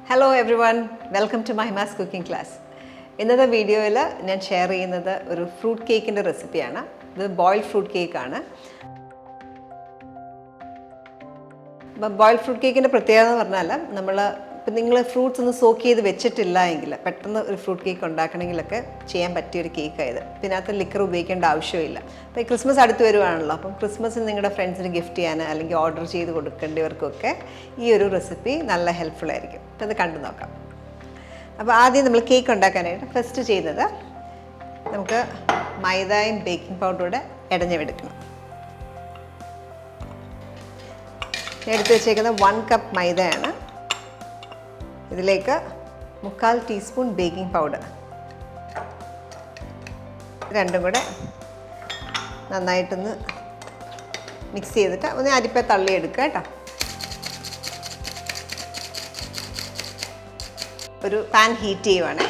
Hello everyone, welcome to Mahima's cooking class. ഇന്നത്തെ വീഡിയോയിൽ ഞാൻ ഷെയർ ചെയ്യുന്നത് ഒരു ഫ്രൂട്ട് കേക്കിൻ്റെ റെസിപ്പിയാണ്. ഇത് ബോയിൽഡ് ഫ്രൂട്ട് കേക്കാണ്. ബോയിൽഡ് ഫ്രൂട്ട് കേക്കിൻ്റെ പ്രത്യേകത എന്ന് പറഞ്ഞാൽ ഇപ്പം നിങ്ങൾ ഫ്രൂട്ട്സ് ഒന്ന് സോക്ക് ചെയ്ത് വെച്ചിട്ടില്ല എങ്കിൽ പെട്ടെന്ന് ഒരു ഫ്രൂട്ട് കേക്ക് ഉണ്ടാക്കണമെങ്കിലൊക്കെ ചെയ്യാൻ പറ്റിയൊരു കേക്കായത്. പിന്നെ അതിനകത്ത് ലിക്കർ ഉപയോഗിക്കേണ്ട ആവശ്യമില്ല. അപ്പോൾ ഈ ക്രിസ്മസ് അടുത്ത് വരുവാണല്ലോ, അപ്പം ക്രിസ്മസിന് നിങ്ങളുടെ ഫ്രണ്ട്സിന് ഗിഫ്റ്റ് ചെയ്യാൻ അല്ലെങ്കിൽ ഓർഡർ ചെയ്ത് കൊടുക്കേണ്ടവർക്കൊക്കെ ഈ ഒരു റെസിപ്പി നല്ല ഹെൽപ്ഫുൾ ആയിരിക്കും. അപ്പോൾ അത് കണ്ടു നോക്കാം. അപ്പോൾ ആദ്യം നമ്മൾ കേക്ക് ഉണ്ടാക്കാനായിട്ട് ഫസ്റ്റ് ചെയ്യുന്നത് നമുക്ക് മൈദയും ബേക്കിംഗ് പൗഡറൂടെ ഇടഞ്ഞെടുക്കണം. എടുത്ത് വെച്ചേക്കുന്ന 1 കപ്പ് മൈദയാണ്. ഇതിലേക്ക് 3/4 ടീസ്പൂൺ ബേക്കിംഗ് പൗഡർ, രണ്ടും കൂടെ നന്നായിട്ടൊന്ന് മിക്സ് ചെയ്തിട്ട് ഒന്ന് അരിപ്പ തള്ളിയെടുക്കുക കേട്ടോ. ഒരു പാൻ ഹീറ്റ് ചെയ്യുവാണ്.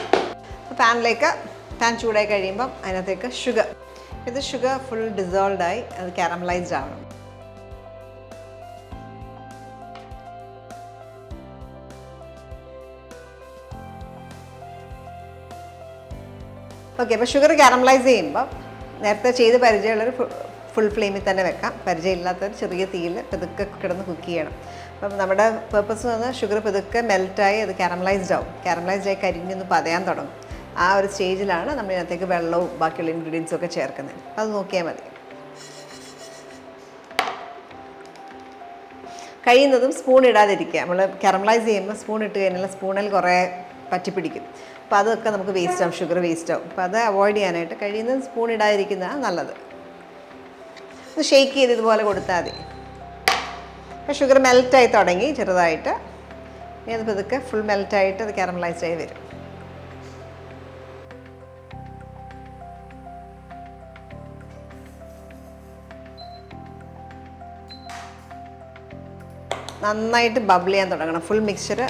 പാൻ ചൂടായി കഴിയുമ്പം അതിനകത്തേക്ക് ഷുഗർ ഫുൾ ഡിസോൾവായി അത് കാരമലൈസ്ഡ് ആവണം. ഓക്കെ, അപ്പോൾ ഷുഗർ കാരമലൈസ് ചെയ്യുമ്പോൾ നേരത്തെ ചെയ്ത് പരിചയമുള്ളൊരു ഫുൾ ഫ്ലെയിമിൽ തന്നെ വെക്കാം. പരിചയമില്ലാത്തൊരു ചെറിയ തീയിൽ പതുക്കെ കിടന്ന് കുക്ക് ചെയ്യണം. അപ്പം നമ്മുടെ പേർപ്പസ് എന്ന് പറഞ്ഞാൽ ഷുഗർ പതുക്കെ മെൽറ്റായി അത് കാരമലൈസ്ഡ് ആയി കരിഞ്ഞൊന്ന് പതയാൻ തുടങ്ങും. ആ ഒരു സ്റ്റേജിലാണ് നമ്മൾ ഇതിനകത്തേക്ക് വെള്ളവും ബാക്കിയുള്ള ഇൻഗ്രീഡിയൻസും ഒക്കെ ചേർക്കുന്നത്. അത് നോക്കിയാൽ മതി. കഴിയുന്നതും സ്പൂൺ ഇടാതിരിക്കുക. നമ്മൾ കാരമലൈസ് ചെയ്യുമ്പോൾ സ്പൂൺ ഇട്ട് കഴിഞ്ഞാൽ സ്പൂണിൽ കുറേ പറ്റിപ്പിടിക്കും. അപ്പോൾ അതൊക്കെ നമുക്ക് വേസ്റ്റ് ആവും, ഷുഗർ വേസ്റ്റ് ആവും. അപ്പോൾ അത് അവോയ്ഡ് ചെയ്യാനായിട്ട് കഴിയുന്നത് സ്പൂൺ ഇടാതിരിക്കുന്നതാണ് നല്ലത്. ഒന്ന് ഷെയ്ക്ക് ചെയ്ത് ഇതുപോലെ കൊടുത്താൽ മതി. അപ്പോൾ ഷുഗർ മെൽറ്റായി തുടങ്ങി ചെറുതായിട്ട്. ഇനി അത് പതുക്കെ ഫുൾ മെൽറ്റായിട്ട് അത് കാരമലൈസ്ഡ് ആയി വരും. നന്നായിട്ട് ബബിൾ ചെയ്യാൻ തുടങ്ങണം. ഫുൾ മിക്സ്ചർ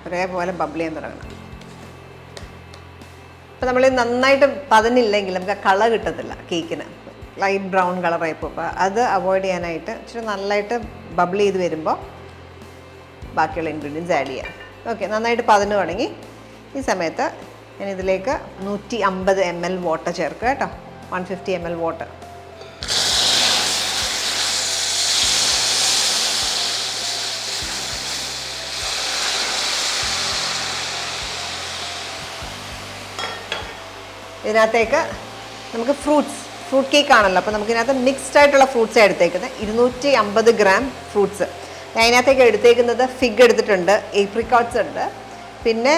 ഒരേപോലെ ബബിൾ ചെയ്യാൻ തുടങ്ങണം. അപ്പോൾ നമ്മൾ നന്നായിട്ട് പതഞ്ഞില്ലെങ്കിൽ നമുക്ക് ആ കളർ കിട്ടത്തില്ല കേക്കിന്, ലൈറ്റ് ബ്രൗൺ കളറായി പോകും. അപ്പോൾ അത് അവോയ്ഡ് ചെയ്യാനായിട്ട് ഇച്ചിരി നന്നായിട്ട് ബബിൾ ചെയ്ത് വരുമ്പോൾ ബാക്കിയുള്ള ഇൻഗ്രീഡിയൻസ് ആഡ് ചെയ്യാം. ഓക്കെ, നന്നായിട്ട് പതഞ്ഞ് തുടങ്ങി. ഈ സമയത്ത് ഞാൻ ഇതിലേക്ക് 150 ml വാട്ടർ ചേർക്കുക കേട്ടോ. 150 ml വാട്ടർ. ഇതിനകത്തേക്ക് നമുക്ക് ഫ്രൂട്ട് കേക്ക് ആണല്ലോ, അപ്പോൾ നമുക്ക് ഇതിനകത്ത് മിക്സ്ഡ് ആയിട്ടുള്ള ഫ്രൂട്ട്സ് എടുത്തേക്കുന്നത്. 250 ഗ്രാം ഫ്രൂട്ട്സ്. അതിനകത്തേക്ക് എടുത്തേക്കുന്നത് ഫിഗ് എടുത്തിട്ടുണ്ട്, ഏപ്രിക്കോട്ട്സ് ഉണ്ട്, പിന്നെ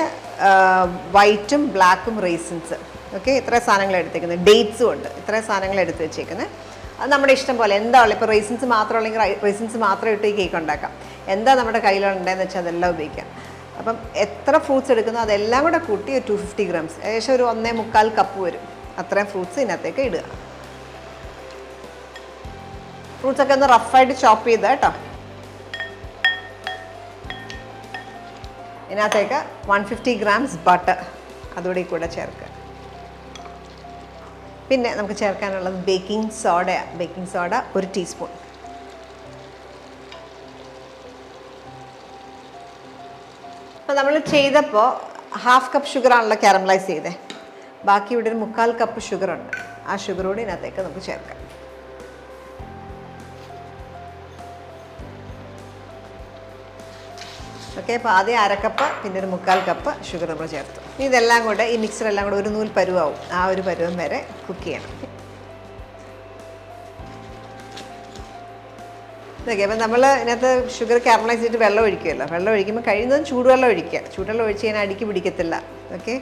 വൈറ്റും ബ്ലാക്കും റേസിൻസ്. ഓക്കെ, ഇത്ര സാധനങ്ങൾ എടുത്തേക്കുന്നത്. ഡേറ്റ്സും ഉണ്ട്. ഇത്ര സാധനങ്ങൾ എടുത്ത് വെച്ചേക്കുന്നത്. അത് നമ്മുടെ ഇഷ്ടം പോലെ എന്താ ഉള്ളത്. ഇപ്പോൾ റേസിൻസ് മാത്രം ഉണ്ടെങ്കിൽ റേസിൻസ് മാത്രം ഇട്ട് ഈ കേക്ക് ഉണ്ടാക്കാം. എന്താ നമ്മുടെ കയ്യിലുണ്ടെന്ന് വെച്ചാൽ അതെല്ലാം ഉപയോഗിക്കാം. അപ്പം എത്ര ഫ്രൂട്ട്സ് എടുക്കുന്നോ അതെല്ലാം കൂടെ കൂട്ടി ഒരു 250 ഗ്രാംസ്, ഏകദേശം ഒരു 1.25 കപ്പ് വരും. അത്രയും ഫ്രൂട്ട്സ് ഇതിനകത്തേക്ക് ഇടുക. ഫ്രൂട്ട്സൊക്കെ ഒന്ന് റഫായിട്ട് ചോപ്പ് ചെയ്ത് കേട്ടോ. ഇതിനകത്തേക്ക് 150 ഗ്രാംസ് ബട്ടർ അതുകൂടി ചേർക്കുക. പിന്നെ നമുക്ക് ചേർക്കാനുള്ളത് ബേക്കിംഗ് സോഡ 1 ടീസ്പൂൺ. അപ്പോൾ നമ്മൾ ചെയ്തപ്പോൾ 1/2 കപ്പ് ഷുഗറാണല്ലോ കാരമലൈസ് ചെയ്തത്. ബാക്കി ഇവിടെ ഒരു 3/4 കപ്പ് ഷുഗറുണ്ട്. ആ ഷുഗർ കൂടി ഇതിനകത്തേക്ക് നമുക്ക് ചേർക്കാം. ഓക്കെ, അപ്പോൾ ആദ്യം 1/2 കപ്പ് പിന്നെ ഒരു 3/4 കപ്പ് ഷുഗർ നമ്മൾ ചേർത്തു. ഇതെല്ലാം കൂടെ ഈ മിക്സറെല്ലാം കൂടെ ഒരു നൂൽ പരുവാവും. ആ ഒരു പരുവം വരെ കുക്ക് ചെയ്യണം. ഓക്കെ, അപ്പം നമ്മൾ ഇതിനകത്ത് ഷുഗർ കാരമലൈസ് ചെയ്തിട്ട് വെള്ളം ഒഴിക്കുമല്ലോ. വെള്ളം ഒഴിക്കുമ്പോൾ കഴിയുന്നതും ചൂടുവെള്ളം ഒഴിക്കുക. ചൂടുവെള്ളം ഒഴിച്ച് കഴിഞ്ഞാൽ അടിക്ക് പിടിക്കത്തില്ല. ഓക്കെ,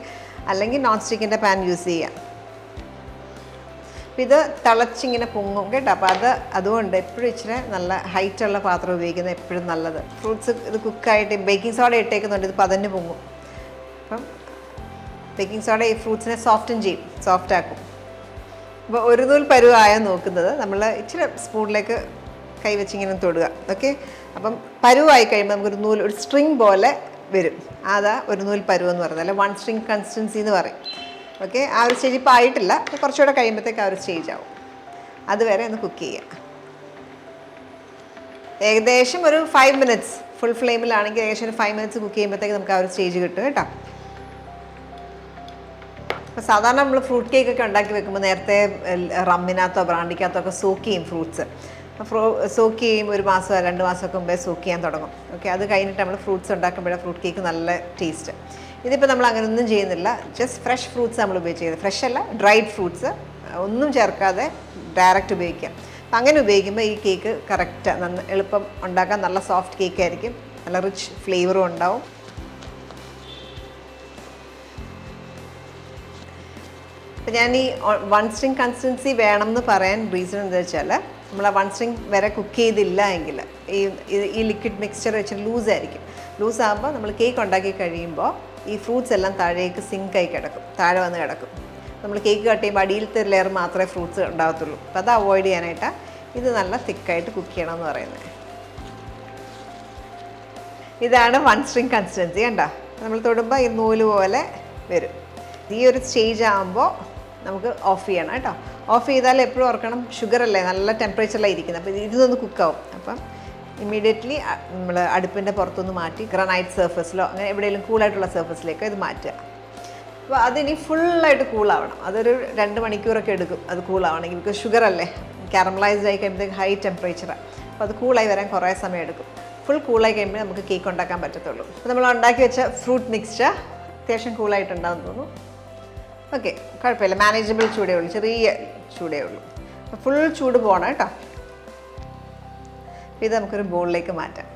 അല്ലെങ്കിൽ നോൺ സ്റ്റിക്കിൻ്റെ പാൻ യൂസ് ചെയ്യാം. അപ്പോൾ ഇത് തിളച്ചിങ്ങനെ പൊങ്ങും കേട്ടോ. അപ്പോൾ അതുകൊണ്ട് എപ്പോഴും ഇച്ചിരി നല്ല ഹൈറ്റുള്ള പാത്രം ഉപയോഗിക്കുന്നത് എപ്പോഴും നല്ലത്. ഫ്രൂട്ട്സ് ഇത് കുക്കായിട്ട് ബേക്കിംഗ് സോഡ ഇട്ടേക്കുന്നുണ്ട്, ഇത് പതഞ്ഞ് പൊങ്ങും. അപ്പം ബേക്കിംഗ് സോഡ ഈ ഫ്രൂട്ട്സിനെ സോഫ്റ്റ് ആക്കും. അപ്പോൾ ഒരു നൂൽ പരുവായോ നോക്കുന്നത് നമ്മൾ ഇച്ചിരി സ്പൂണിലേക്ക് കൈവച്ചിങ്ങനെ തൊടുക. ഓക്കെ, അപ്പം പരുവായി കഴിയുമ്പോൾ നമുക്കൊരു ഒരു സ്ട്രിങ് പോലെ വരും. അതാ ഒരു നൂൽ പരുവെന്ന് പറയുന്നത്, അല്ല 1 സ്ട്രിങ് കൺസിസ്റ്റൻസി എന്ന് പറയും. ഓക്കെ, ആ ഒരു സ്റ്റേജ് ഇപ്പോൾ ആയിട്ടില്ല. കുറച്ചുകൂടെ കഴിയുമ്പോഴത്തേക്ക് ആ ഒരു സ്റ്റേജ് ആവും. അതുവരെ ഒന്ന് കുക്ക് ചെയ്യുക. ഏകദേശം ഒരു 5 minutes ഫുൾ ഫ്ലെയിമിലാണെങ്കിൽ ഏകദേശം ഒരു 5 മിനിറ്റ്സ് കുക്ക് ചെയ്യുമ്പോഴത്തേക്ക് നമുക്ക് ആ ഒരു സ്റ്റേജ് കിട്ടും കേട്ടോ. അപ്പോൾ സാധാരണ നമ്മൾ ഫ്രൂട്ട് കേക്കൊക്കെ ഉണ്ടാക്കി വെക്കുമ്പോൾ നേരത്തെ റമ്മിനകത്തോ ബ്രാൻഡിക്കകത്തോ ഒക്കെ സോക്ക് ചെയ്യും ഫ്രൂട്ട്സ്. സോക്ക് ചെയ്യും 1 മാസമോ 2 മാസമൊക്കെ മുമ്പേ സോക്ക് ചെയ്യാൻ തുടങ്ങും. ഓക്കെ, അത് കഴിഞ്ഞിട്ട് നമ്മൾ ഫ്രൂട്ട്സ് ഉണ്ടാക്കുമ്പോഴേ ഫ്രൂട്ട് കേക്ക് നല്ല ടേസ്റ്റ്. ഇതിപ്പോൾ നമ്മൾ അങ്ങനെയൊന്നും ചെയ്യുന്നില്ല. ജസ്റ്റ് ഫ്രഷ് ഫ്രൂട്ട്സ് നമ്മൾ ഉപയോഗിച്ചത്. ഫ്രഷ് അല്ല, ഡ്രൈഡ് ഫ്രൂട്ട്സ് ഒന്നും ചേർക്കാതെ ഡയറക്റ്റ് ഉപയോഗിക്കാം. അപ്പം അങ്ങനെ ഉപയോഗിക്കുമ്പോൾ ഈ കേക്ക് കറക്റ്റ് എളുപ്പം ഉണ്ടാക്കാൻ നല്ല സോഫ്റ്റ് കേക്ക് ആയിരിക്കും, നല്ല റിച്ച് ഫ്ലേവറും ഉണ്ടാവും. അപ്പം ഞാൻ ഈ 1 സ്ട്രിങ് കൺസിസ്റ്റൻസി വേണം എന്ന് പറയാൻ റീസൺ എന്താ വെച്ചാൽ, നമ്മൾ ആ 1 സ്ട്രിങ് വരെ കുക്ക് ചെയ്തില്ല എങ്കിൽ ഈ ലിക്വിഡ് മിക്സ്ചർ വെച്ച് ലൂസായിരിക്കും. ലൂസാകുമ്പോൾ നമ്മൾ കേക്ക് ഉണ്ടാക്കി കഴിയുമ്പോൾ ഈ ഫ്രൂട്ട്സ് എല്ലാം താഴേക്ക് സിങ്കായി കിടക്കും, താഴെ വന്ന് കിടക്കും. നമ്മൾ കേക്ക് കട്ട് ചെയ്യുമ്പോൾ അടിയിലത്തെ ലെയർ മാത്രമേ ഫ്രൂട്ട്സ് ഉണ്ടാകത്തുള്ളൂ. അപ്പോൾ അത് അവോയ്ഡ് ചെയ്യാനായിട്ടാണ് ഇത് നല്ല തിക്കായിട്ട് കുക്ക് ചെയ്യണമെന്ന് പറയുന്നത്. ഇതാണ് 1 സ്ട്രിങ് കൺസിസ്റ്റൻസി. കണ്ടോ, നമ്മൾ തൊടുമ്പോൾ ഈ നൂല് പോലെ വരും. ഈ ഒരു സ്റ്റേജ് ആകുമ്പോൾ നമുക്ക് ഓഫ് ചെയ്യണം കേട്ടോ. ഓഫ് ചെയ്താൽ എപ്പോഴും ഓർക്കണം, ഷുഗർ അല്ലേ നല്ല ടെമ്പറേച്ചറിലാണ് ഇരിക്കുന്നത്. അപ്പോൾ ഇതൊന്ന് കുക്കാവും. അപ്പം ഇമ്മീഡിയറ്റ്ലി നമ്മൾ അടുപ്പിൻ്റെ പുറത്തുനിന്ന് മാറ്റി ഗ്രാനൈറ്റ് സർഫസിലോ അങ്ങനെ എവിടെയെങ്കിലും കൂളായിട്ടുള്ള സർഫസിലേക്കോ ഇത് മാറ്റുക. അപ്പോൾ അതിനി ഫുള്ളായിട്ട് കൂളാവണം. അതൊരു 2 മണിക്കൂറൊക്കെ എടുക്കും അത് കൂളാവണമെങ്കിൽ. ബിക്കോസ് ഷുഗർ അല്ലേ, കാരമലൈസ്ഡ് ആയി കഴിയുമ്പോഴത്തേക്ക് ഹൈ ടെമ്പറേച്ചറാണ്. അപ്പോൾ അത് കൂളായി വരാൻ കുറേ സമയം എടുക്കും. ഫുൾ കൂളായി കഴിയുമ്പോൾ നമുക്ക് കേക്ക് ഉണ്ടാക്കാൻ പറ്റത്തുള്ളൂ. അപ്പോൾ നമ്മൾ ഉണ്ടാക്കി വെച്ച ഫ്രൂട്ട് മിക്സ്ചർ അത്യാവശ്യം കൂളായിട്ടുണ്ടാകും തോന്നുന്നു. ഓക്കെ, കുഴപ്പമില്ല, മാനേജബിൾ ചൂടേ ഉള്ളൂ, ചെറിയ ചൂടേ ഉള്ളൂ. അപ്പോൾ ഫുൾ ചൂട് പോകണം കേട്ടോ. ഇത് നമുക്കൊരു ബോളിലേക്ക് മാറ്റാം.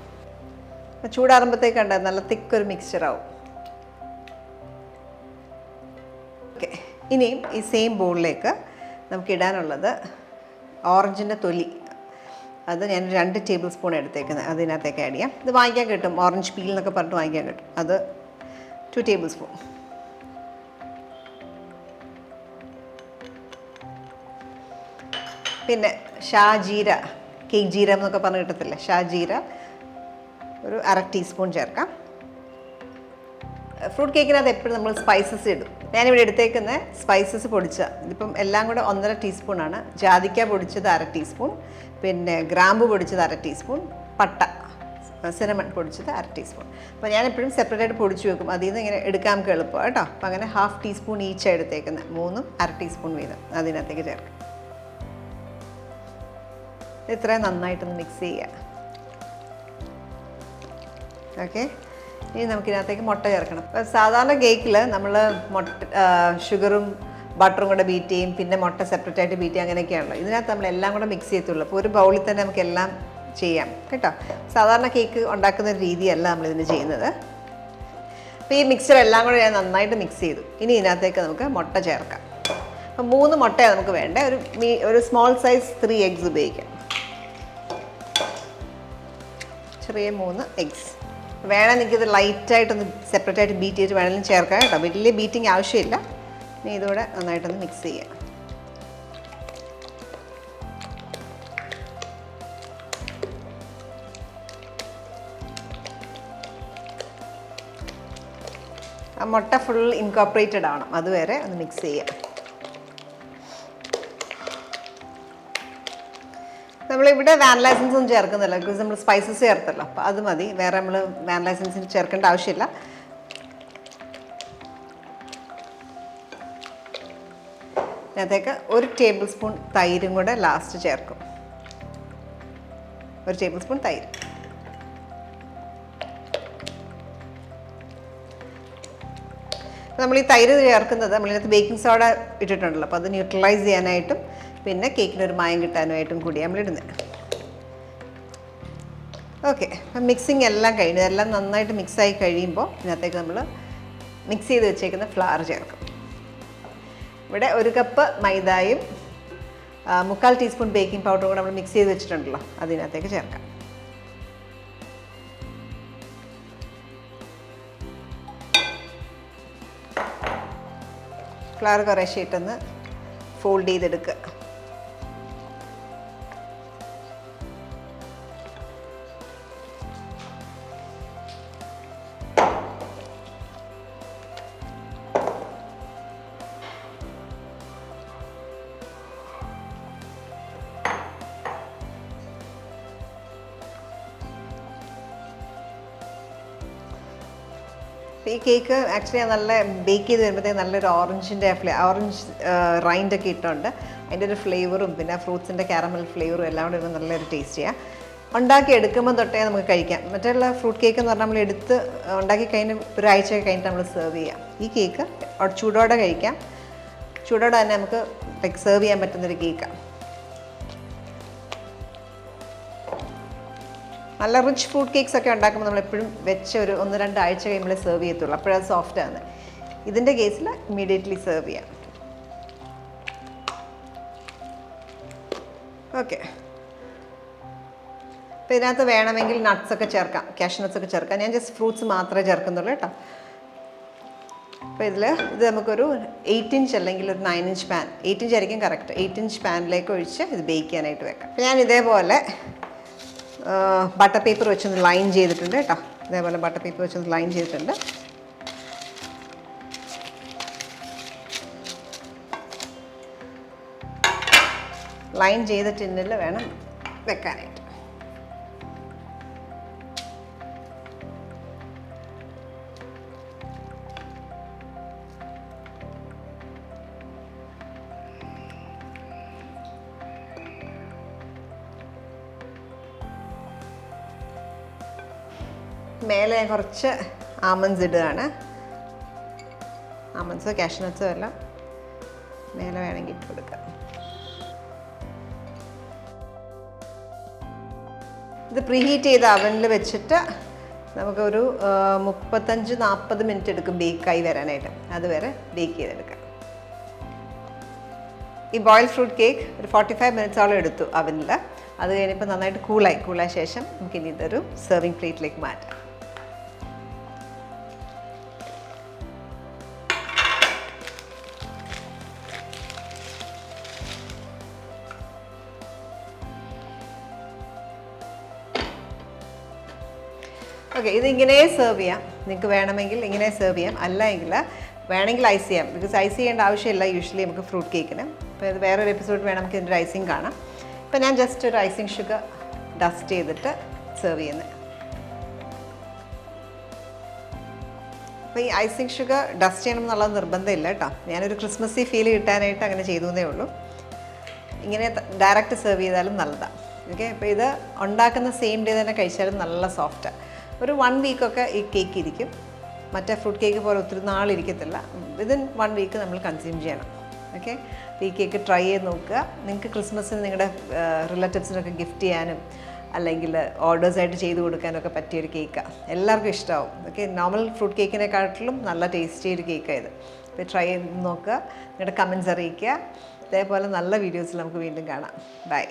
അപ്പോൾ ചൂടാറുമ്പോഴത്തേക്ക് കണ്ട നല്ല തിക്കൊരു മിക്സ്ചറാവും. ഓക്കെ, ഇനിയും ഈ സെയിം ബോളിലേക്ക് നമുക്ക് ഇടാനുള്ളത് ഓറഞ്ചിൻ്റെ തൊലി. അത് ഞാൻ 2 ടേബിൾ സ്പൂൺ എടുത്തേക്കുന്നത്, അതിനകത്തേക്ക് ആഡ് ചെയ്യാം. ഇത് വാങ്ങിക്കാൻ കിട്ടും, ഓറഞ്ച് പീൽ എന്നൊക്കെ പറഞ്ഞിട്ട് വാങ്ങിക്കാൻ കിട്ടും. അത് 2 ടേബിൾ സ്പൂൺ. പിന്നെ ഷാജീര, കേക്ക് ജീരം എന്നൊക്കെ പറഞ്ഞ് കിട്ടത്തില്ലേ, ഷാജീര ഒരു 1/2 ടീസ്പൂൺ ചേർക്കാം. ഫ്രൂട്ട് കേക്കിനകത്ത് എപ്പോഴും നമ്മൾ സ്പൈസസ് ഇടും. ഞാനിവിടെ എടുത്തേക്കുന്ന സ്പൈസസ് പൊടിച്ച ഇതിപ്പം എല്ലാം കൂടെ 1.5 ടീസ്പൂണാണ്. ജാതിക്ക പൊടിച്ചത് 1/2 ടീസ്പൂൺ, പിന്നെ ഗ്രാമ്പു പൊടിച്ചത് 1/2 ടീസ്പൂൺ, പട്ട സിനമൺ പൊടിച്ചത് 1/2 ടീസ്പൂൺ. അപ്പോൾ ഞാനെപ്പോഴും സെപ്പറേറ്റായിട്ട് പൊടിച്ച് വെക്കും, അതിൽ നിന്ന് ഇങ്ങനെ എടുക്കാൻ നമുക്ക് എളുപ്പമാണ് കേട്ടോ. അപ്പോൾ അങ്ങനെ 1/2 ടീസ്പൂൺ ഈച്ചാണ് എടുത്തേക്കുന്നത്, 3ഉം 1/2 ടീസ്പൂൺ വീതം അതിനകത്തേക്ക് ചേർക്കാം. ഇത്രയും നന്നായിട്ടൊന്ന് മിക്സ് ചെയ്യുക. ഓക്കെ, ഇനി നമുക്കിതിനകത്തേക്ക് മുട്ട ചേർക്കണം. അപ്പോൾ സാധാരണ കേക്കിൽ നമ്മൾ ഷുഗറും ബട്ടറും കൂടെ ബീറ്റ് ചെയ്യും, പിന്നെ മുട്ട സെപ്പറേറ്റ് ആയിട്ട് ബീറ്റ് ചെയ്യും, അങ്ങനെയൊക്കെയാണല്ലോ. ഇതിനകത്ത് നമ്മളെല്ലാം കൂടെ മിക്സ് ചെയ്യത്തുള്ളൂ. അപ്പോൾ ഒരു ബൗളിൽ തന്നെ നമുക്കെല്ലാം ചെയ്യാം കേട്ടോ. സാധാരണ കേക്ക് ഉണ്ടാക്കുന്ന ഒരു രീതിയല്ല നമ്മളിതിന് ചെയ്യുന്നത്. അപ്പോൾ ഈ മിക്സർ എല്ലാം കൂടെ ഞാൻ നന്നായിട്ട് മിക്സ് ചെയ്തു. ഇനി ഇതിനകത്തേക്ക് നമുക്ക് മുട്ട ചേർക്കാം. അപ്പോൾ 3 മുട്ടയാണ് നമുക്ക് വേണ്ടത്. ഒരു സ്മോൾ സൈസ് 3 എഗ്സ് ഉപയോഗിക്കാം. ചെറിയ 3 എഗ്സ് വേണം. എനിക്കിത് ലൈറ്റായിട്ടൊന്ന് സെപ്പറേറ്റായിട്ട് ബീറ്റ് ചെയ്തിട്ട് വേണമെങ്കിലും ചേർക്കാം കേട്ടോ. വലിയ ബീറ്റിംഗ് ആവശ്യമില്ല. ഇനി ഇതോടെ നന്നായിട്ടൊന്ന് മിക്സ് ചെയ്യാം. ആ മുട്ട ഫുൾ ഇൻകോർപ്പറേറ്റഡ് ആവണം, അതുവരെ ഒന്ന് മിക്സ് ചെയ്യാം. നമ്മളിവിടെ വാനില എസൻസ് ഒന്നും ചേർക്കുന്നില്ല, ബിക്കോസ് നമ്മൾ സ്പൈസസ് ചേർത്തല്ലോ. അപ്പോൾ അത് മതി, വേറെ നമ്മൾ വാനില എസൻസിന് ചേർക്കേണ്ട ആവശ്യമില്ല. അതിനകത്തേക്ക് 1 ടേബിൾ സ്പൂൺ തൈരും കൂടെ ലാസ്റ്റ് ചേർക്കും. 1 ടേബിൾ സ്പൂൺ തൈര്. നമ്മൾ ഈ തൈര് ചേർക്കുന്നത് നമ്മളിതിനകത്ത് ബേക്കിംഗ് സോഡ ഇട്ടിട്ടുണ്ടല്ലോ, അപ്പോൾ അത് ന്യൂട്രലൈസ് ചെയ്യാനായിട്ടും പിന്നെ കേക്കിനൊരു മായം കിട്ടാനുമായിട്ടും കൂടി നമ്മളിടുന്നത്. ഓക്കെ, അപ്പം മിക്സിങ് എല്ലാം കഴിഞ്ഞു. ഇതെല്ലാം നന്നായിട്ട് മിക്സായി കഴിയുമ്പോൾ ഇതിനകത്തേക്ക് നമ്മൾ മിക്സ് ചെയ്ത് വെച്ചേക്കുന്ന ഫ്ലവർ ചേർക്കും. ഇവിടെ 1 കപ്പ് മൈദയും 3/4 ടീസ്പൂൺ ബേക്കിംഗ് പൗഡറും കൂടെ നമ്മൾ മിക്സ് ചെയ്ത് വെച്ചിട്ടുണ്ടല്ലോ, അതിനകത്തേക്ക് ചേർക്കാം. ഫ്ലവർ കുറേശ്ശെ ഇട്ടൊന്ന് ഫോൾഡ് ചെയ്തെടുക്കുക. ഈ കേക്ക് ആക്ച്വലി നല്ല ബേക്ക് ചെയ്ത് വരുമ്പോഴത്തേക്ക് നല്ലൊരു ഓറഞ്ച് റൈൻഡൊക്കെ ഇട്ടുണ്ട്. അതിൻ്റെ ഒരു ഫ്ലേവറും പിന്നെ ഫ്രൂട്ട്സിൻ്റെ കാരമൽ ഫ്ലേവറും എല്ലാം കൂടെ വരുമ്പോൾ നല്ലൊരു ടേസ്റ്റ് ചെയ്യുക. ഉണ്ടാക്കി എടുക്കുമ്പോൾ തൊട്ടേ നമുക്ക് കഴിക്കാം. മറ്റുള്ള ഫ്രൂട്ട് കേക്ക് എന്ന് പറഞ്ഞാൽ നമ്മൾ എടുത്ത് ഉണ്ടാക്കി കഴിഞ്ഞ് ഒരാഴ്ചയൊക്കെ കഴിഞ്ഞിട്ട് നമ്മൾ സെർവ് ചെയ്യാം. ഈ കേക്ക് ചൂടോടെ കഴിക്കാം. ചൂടോടെ തന്നെ നമുക്ക് സെർവ് ചെയ്യാൻ പറ്റുന്നൊരു കേക്കാണ്. നല്ല റിച്ച് ഫ്രൂട്ട് കേക്ക്സ് ഒക്കെ ഉണ്ടാക്കുമ്പോൾ നമ്മളെപ്പോഴും വെച്ച് ഒരു 1-2 ആഴ്ച കഴിയുമ്പോൾ സെർവ് ചെയ്യത്തുള്ളൂ. അപ്പോഴത് സോഫ്റ്റാണ്. ഇതിൻ്റെ കേസിൽ ഇമ്മീഡിയറ്റ്ലി സെർവ് ചെയ്യാം. ഓക്കെ. അപ്പോൾ ഇതിനകത്ത് വേണമെങ്കിൽ നട്ട്സൊക്കെ ചേർക്കാം, കാഷ്യൂ നട്ട്സൊക്കെ ചേർക്കാം. ഞാൻ ജസ്റ്റ് ഫ്രൂട്ട്സ് മാത്രമേ ചേർക്കുന്നുള്ളൂ കേട്ടോ. അപ്പോൾ ഇത് നമുക്കൊരു 8 ഇഞ്ച് അല്ലെങ്കിൽ ഒരു 9 ഇഞ്ച് പാൻ, 8 ഇഞ്ച് ആയിരിക്കും കറക്റ്റ്, 8 ഇഞ്ച് പാനിലേക്ക് ഒഴിച്ച് ഇത് ബേക്ക് ചെയ്യാനായിട്ട് വെക്കാം. അപ്പോൾ ഞാൻ ഇതേപോലെ ബട്ടർ പേപ്പർ വെച്ചൊന്ന് ലൈൻ ചെയ്തിട്ടുണ്ട് കേട്ടോ. ഇതേപോലെ ബട്ടർ പേപ്പർ വെച്ചൊന്ന് ലൈൻ ചെയ്തിട്ടുണ്ട്. ലൈൻ ചെയ്ത ടിന്നിൽ വേണം വെക്കാനായിട്ട്. മേലെ കുറച്ച് ആമണ്ട്സ് ഇടുകയാണ്. ആമണ്ട്സോ കാഷ്യൂ നട്ട്സോ എല്ലാം മേലെ വേണമെങ്കിൽ ഇട്ട് കൊടുക്കാം. ഇത് പ്രീഹീറ്റ് ചെയ്ത അവനിൽ വെച്ചിട്ട് നമുക്കൊരു 35-40 മിനിറ്റ് എടുക്കും ബേക്കായി വരാനായിട്ട്. അതുവരെ ബേക്ക് ചെയ്തെടുക്കാം. ഈ ബോയിൽ ഫ്രൂട്ട് കേക്ക് ഒരു 45 മിനിറ്റ്സോളം എടുത്തു അവനിൽ. അത് കഴിഞ്ഞപ്പോൾ നന്നായിട്ട് കൂളായ ശേഷം നമുക്കിനി ഇതൊരു സെർവിങ് പ്ലേറ്റിലേക്ക് മാറ്റാം. ഓക്കെ, ഇതിങ്ങനെ സെർവ് ചെയ്യാം. നിങ്ങൾക്ക് വേണമെങ്കിൽ ഇങ്ങനെ സെർവ് ചെയ്യാം. അല്ലെങ്കിൽ വേണമെങ്കിൽ ഐസ് ചെയ്യാം. ബിക്കോസ് ഐസ് ചെയ്യേണ്ട ആവശ്യമില്ല യൂഷ്വലി നമുക്ക് ഫ്രൂട്ട് കേക്കിന്. അപ്പോൾ ഇത് വേറൊരു എപ്പിസോഡ് വേണം നമുക്ക് ഇതിൻ്റെ ഐസിങ് കാണാം. ഇപ്പോൾ ഞാൻ ജസ്റ്റ് ഒരു ഐസിങ് ഷുഗർ ഡസ്റ്റ് ചെയ്തിട്ട് സെർവ് ചെയ്യുന്നത്. അപ്പോൾ ഈ ഐസിങ് ഷുഗർ ഡസ്റ്റ് ചെയ്യണം എന്നുള്ളത് നിർബന്ധമില്ല കേട്ടോ. ഞാനൊരു ക്രിസ്മസി ഫീൽ കിട്ടാനായിട്ട് അങ്ങനെ ചെയ്തു എന്നേ ഉള്ളൂ. ഇങ്ങനെ ഡയറക്റ്റ് സെർവ് ചെയ്താലും നല്ലതാണ്. ഓക്കെ, അപ്പോൾ ഇത് ഉണ്ടാക്കുന്ന സെയിം ഡേ തന്നെ കഴിച്ചാലും നല്ല സോഫ്റ്റാണ്. ഒരു 1 വീക്കൊക്കെ ഈ കേക്ക് ഇരിക്കും. മറ്റേ ഫ്രൂട്ട് കേക്ക് പോലെ ഒത്തിരി നാളിരിക്കത്തില്ല. വിതിൻ 1 വീക്ക് നമ്മൾ കൺസ്യൂം ചെയ്യണം. ഓക്കെ, ഈ കേക്ക് ട്രൈ ചെയ്ത് നോക്കുക. നിങ്ങൾക്ക് ക്രിസ്മസിന് നിങ്ങളുടെ റിലേറ്റീവ്സിനൊക്കെ ഗിഫ്റ്റ് ചെയ്യാനും അല്ലെങ്കിൽ ഓർഡേഴ്സായിട്ട് ചെയ്ത് കൊടുക്കാനൊക്കെ പറ്റിയൊരു കേക്കാണ്. എല്ലാവർക്കും ഇഷ്ടമാവും. ഓക്കെ, നോർമൽ ഫ്രൂട്ട് കേക്കിനെക്കാട്ടിലും നല്ല ടേസ്റ്റി ഒരു കേക്കാണ് ഇത്. അപ്പോൾ ട്രൈ ചെയ്ത് നോക്കുക. നിങ്ങളുടെ കമൻറ്റ്സ് അറിയിക്കുക. ഇതേപോലെ നല്ല വീഡിയോസിൽ നമുക്ക് വീണ്ടും കാണാം. ബൈ.